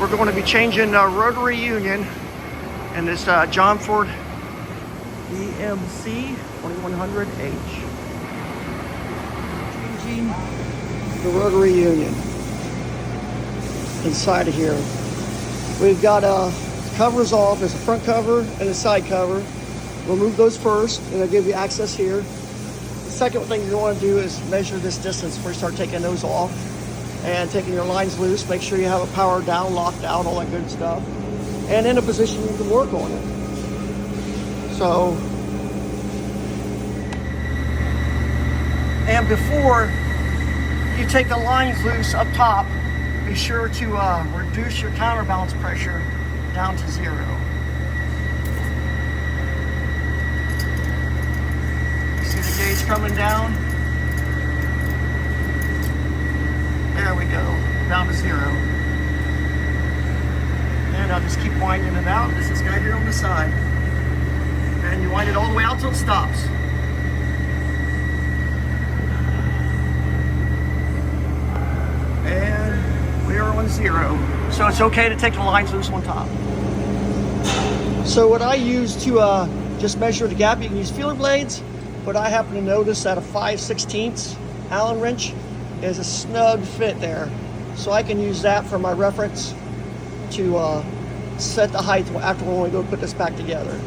We're going to be changing rotary union in this JOHNFORD DMC2100H. Changing the rotary union inside of here. We've got covers off. There's a front cover and a side cover. We'll remove those first, and they'll give you access here. The second thing you want to do is measure this distance before you start taking those off and taking your lines loose. Make sure you have it powered down, locked out, all that good stuff, and in a position you can work on it. So, and before you take the lines loose up top, be sure to reduce your counterbalance pressure down to 0. See the gauge coming down? There we go, down to 0. And I'll just keep winding it out. This is guy here on the side. And you wind it all the way out till it stops. And we are on 0. So it's okay to take the lines loose on top. So what I use to just measure the gap, you can use feeler blades, but I happen to notice that a 5/16 Allen wrench is a snug fit there. So I can use that for my reference to set the height after when we go put this back together.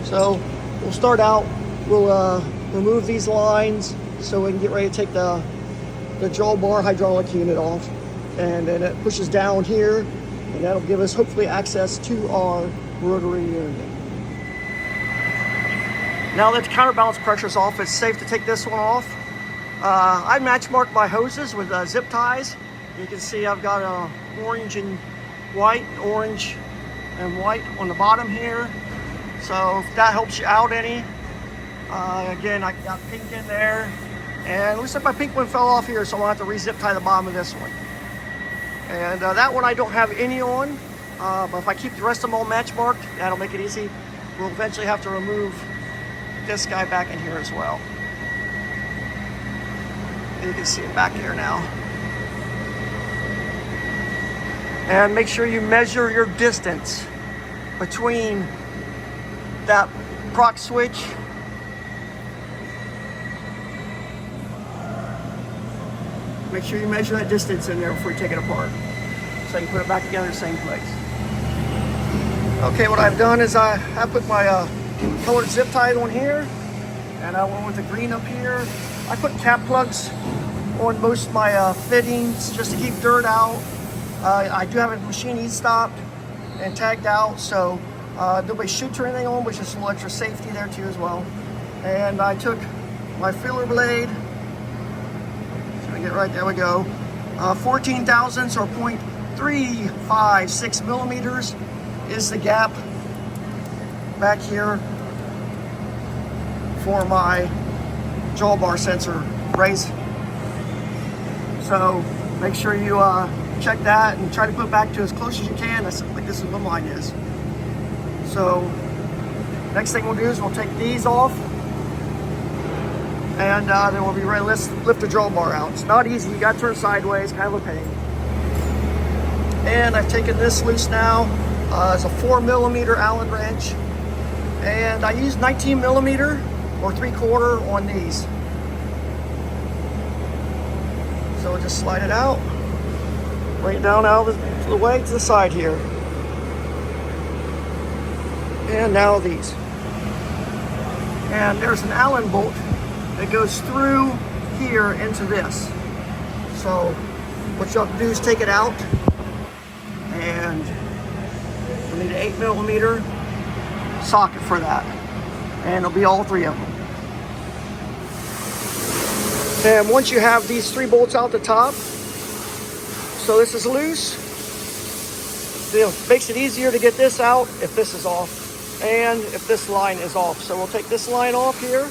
So we'll start out, we'll remove these lines so we can get ready to take the drawbar hydraulic unit off. And then it pushes down here, and that'll give us hopefully access to our rotary unit. Now that the counterbalance pressure is off, it's safe to take this one off. I match mark my hoses with zip ties. You can see I've got orange and white on the bottom here. So if that helps you out any. Again, I got pink in there. And it looks like my pink one fell off here, so I'm gonna have to re-zip tie the bottom of this one. And that one I don't have any on, but if I keep the rest of them all match marked, that'll make it easy. We'll eventually have to remove this guy back in here as well. You can see it back here now. And make sure you measure your distance between that proc switch Make sure you measure that distance in there before you take it apart, so you can put it back together in the same place. Okay, what I've done is I put my colored zip tie on here, and I went with the green up here. I put cap plugs on most of my fittings just to keep dirt out. I do have a machine e-stopped and tagged out, so nobody shoots or anything on, which is some extra safety there too as well. And I took my filler blade. Get right there we go. 14 thousandths or 0.356 millimeters is the gap back here for my drawbar sensor raise. So make sure you check that and try to put it back to as close as you can. That's like this is what mine is. So next thing we'll do is we'll take these off. And then we'll be ready to lift the drawbar out. It's not easy, you gotta turn sideways, kind of a pain. And I've taken this loose now. It's a 4mm Allen wrench. And I use 19mm or 3/4 on these. So we'll just slide it out. Bring it down out of the way to the side here. And now these. And there's an Allen bolt that goes through here into this. So what you'll have to do is take it out, and you'll need an 8mm socket for that. And it'll be all three of them. And once you have these 3 bolts out the top, so this is loose, it makes it easier to get this out if this is off and if this line is off. So we'll take this line off here,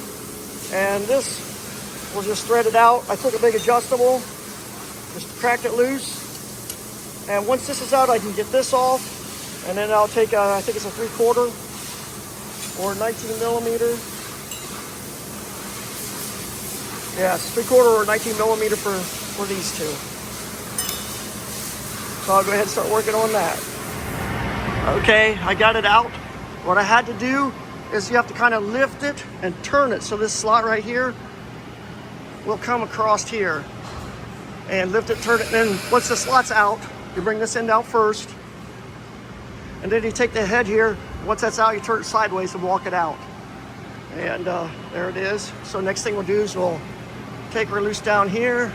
and this, we'll just thread it out. I took a big adjustable, just cracked it loose. And once this is out, I can get this off. And then I'll take, I think it's a 3/4 or 19mm. Yeah, it's 3/4 or 19mm for these two. So I'll go ahead and start working on that. Okay, I got it out. What I had to do is you have to kind of lift it and turn it. So this slot right here will come across here. And lift it, turn it, and then once the slot's out, you bring this end out first. And then you take the head here. Once that's out, you turn it sideways and walk it out. And there it is. So next thing we'll do is we'll take her loose down here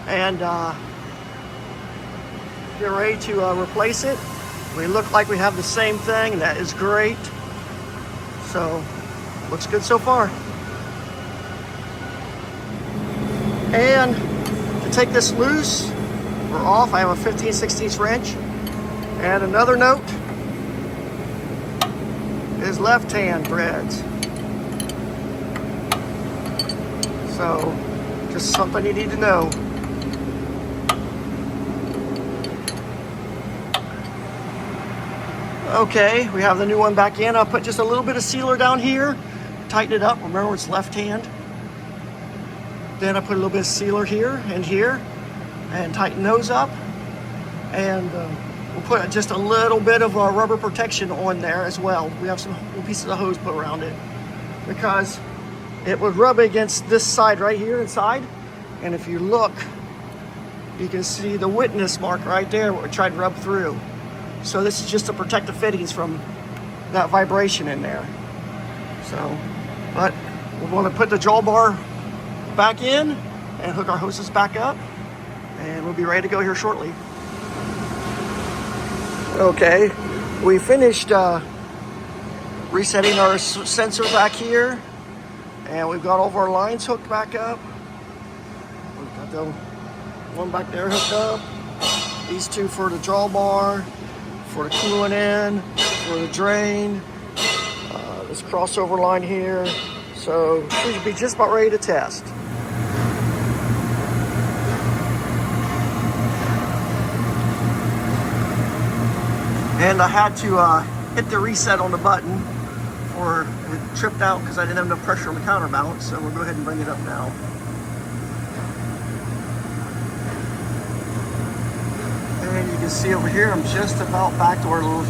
and get ready to replace it. We look like we have the same thing. That is great. So looks good so far. And to take this loose, we're off. I have a 15/16 wrench. And another note is left hand threads. So just something you need to know. Okay, we have the new one back in. I'll put just a little bit of sealer down here, tighten it up. Remember, it's left hand. Then I put a little bit of sealer here and here and tighten those up. And we'll put just a little bit of rubber protection on there as well. We have some pieces of hose put around it because it would rub against this side right here inside. And if you look, you can see the witness mark right there where we tried to rub through. So this is just to protect the fittings from that vibration in there. So, but we want to put the jaw bar back in and hook our hoses back up, and we'll be ready to go here shortly. Okay, we finished resetting our sensor back here, and we've got all of our lines hooked back up. We've got the one back there hooked up, these two for the drawbar, for the coolant end, for the drain, this crossover line here. So we should be just about ready to test. And I had to hit the reset on the button, or it tripped out because I didn't have enough pressure on the counterbalance. So we'll go ahead and bring it up now. And you can see over here, I'm just about back to where little.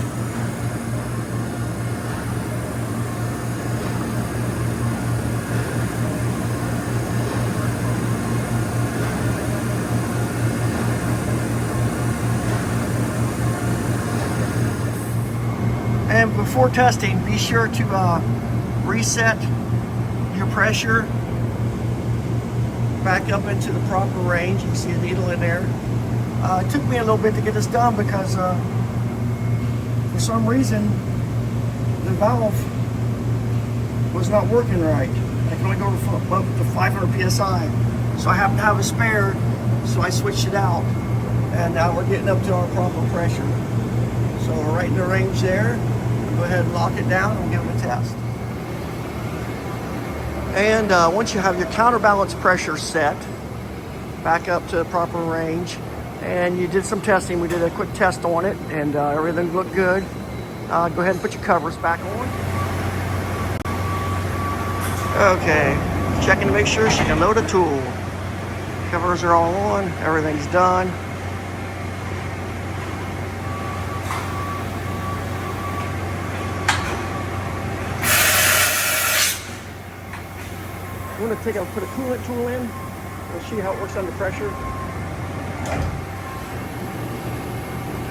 And before testing, be sure to reset your pressure back up into the proper range. You can see a needle in there. It took me a little bit to get this done because for some reason the valve was not working right. I can only go up to 500 psi. So I happen to have a spare, so I switched it out. And now we're getting up to our proper pressure. So we're right in the range there. We'll go ahead and lock it down and we'll give it a test. And once you have your counterbalance pressure set back up to the proper range, and you did some testing, we did a quick test on it, and everything looked good. Go ahead and put your covers back on. Okay, checking to make sure she can load a tool. Covers are all on, everything's done. I'm going to put a coolant tool in. We'll see how it works under pressure.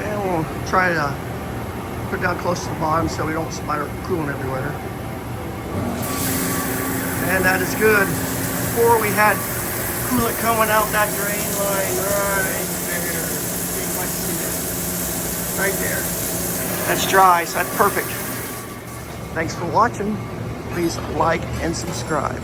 And we'll try to put it down close to the bottom so we don't splatter coolant everywhere. And that is good. Before we had coolant coming out that drain line right there. You might see that. Right there. That's dry, so that's perfect. Thanks for watching. Please like and subscribe.